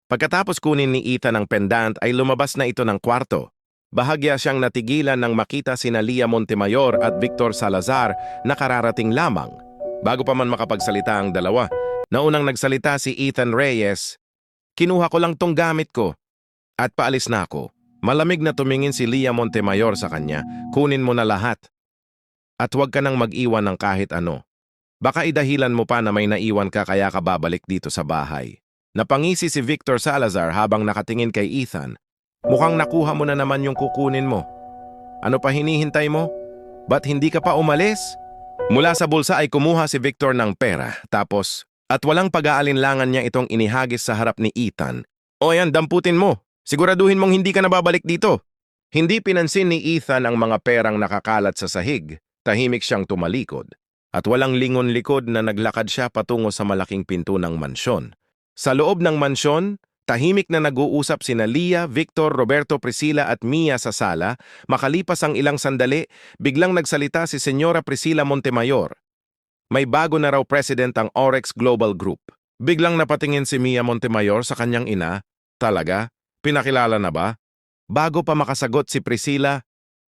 Pagkatapos kunin ni Ethan ang pendant ay lumabas na ito ng kwarto. Bahagya siyang natigilan nang makita sina Lia Montemayor at Victor Salazar na kararating lamang. Bago pa man makapagsalita ang dalawa, naunang nagsalita si Ethan Reyes, "Kinuha ko lang tong gamit ko at paalis na ako." Malamig na tumingin si Lia Montemayor sa kanya, "Kunin mo na lahat. At huwag ka nang mag-iwan ng kahit ano. Baka idahilan mo pa na may naiwan ka kaya ka babalik dito sa bahay." Napangisi si Victor Salazar habang nakatingin kay Ethan. "Mukhang nakuha mo na naman yung kukunin mo. Ano pa hinihintay mo? Ba't hindi ka pa umalis?" Mula sa bulsa ay kumuha si Victor ng pera, tapos, at walang pag-aalinlangan niya itong inihagis sa harap ni Ethan. "O yan, damputin mo. Siguraduhin mong hindi ka nababalik dito." Hindi pinansin ni Ethan ang mga perang nakakalat sa sahig. Tahimik siyang tumalikod. At walang lingon-likod na naglakad siya patungo sa malaking pinto ng mansyon. Sa loob ng mansyon, tahimik na nag-uusap sina Lia, Victor, Roberto, Priscilla at Mia sa sala. Makalipas ang ilang sandali, biglang nagsalita si Senyora Priscilla Montemayor. May bago na raw president ang Orex Global Group. Biglang napatingin si Mia Montemayor sa kanyang ina. "Talaga? Pinakilala na ba?" Bago pa makasagot si Priscilla,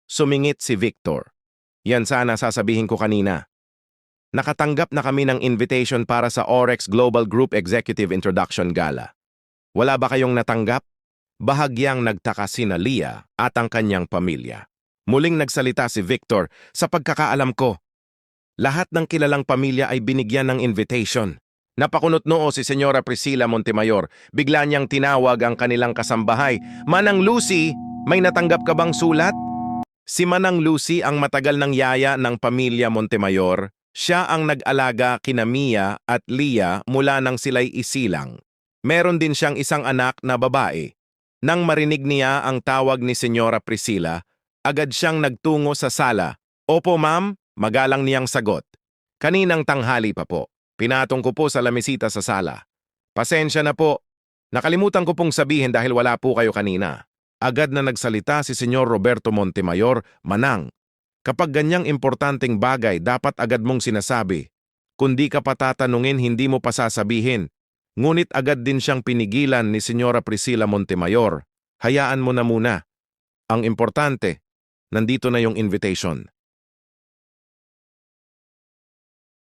sumingit si Victor. "Yan sana sasabihin ko kanina. Nakatanggap na kami ng invitation para sa Orex Global Group Executive Introduction Gala. Wala ba kayong natanggap?" Bahagyang nagtaka sina Lia at ang kanyang pamilya. Muling nagsalita si Victor, "Sa pagkakaalam ko, lahat ng kilalang pamilya ay binigyan ng invitation." Napakunot noo si Senyora Priscilla Montemayor. Bigla niyang tinawag ang kanilang kasambahay. "Manang Lucy, may natanggap ka bang sulat?" Si Manang Lucy ang matagal ng yaya ng pamilya Montemayor. Siya ang nag-alaga kina Mia at Lia mula nang sila'y isilang. Meron din siyang isang anak na babae. Nang marinig niya ang tawag ni Senyora Priscilla, agad siyang nagtungo sa sala. "Opo ma'am," magalang niyang sagot. "Kaninang tanghali pa po. Pinatong ko po sa lamisita sa sala. Pasensya na po. Nakalimutan ko pong sabihin dahil wala po kayo kanina." Agad na nagsalita si Senyor Roberto Montemayor, "Manang, kapag ganyang importanteng bagay dapat agad mong sinasabi. Kung di ka pa tatanungin, hindi mo pa sasabihin." Ngunit agad din siyang pinigilan ni Senyora Priscilla Montemayor. "Hayaan mo na muna. Ang importante, nandito na yung invitation."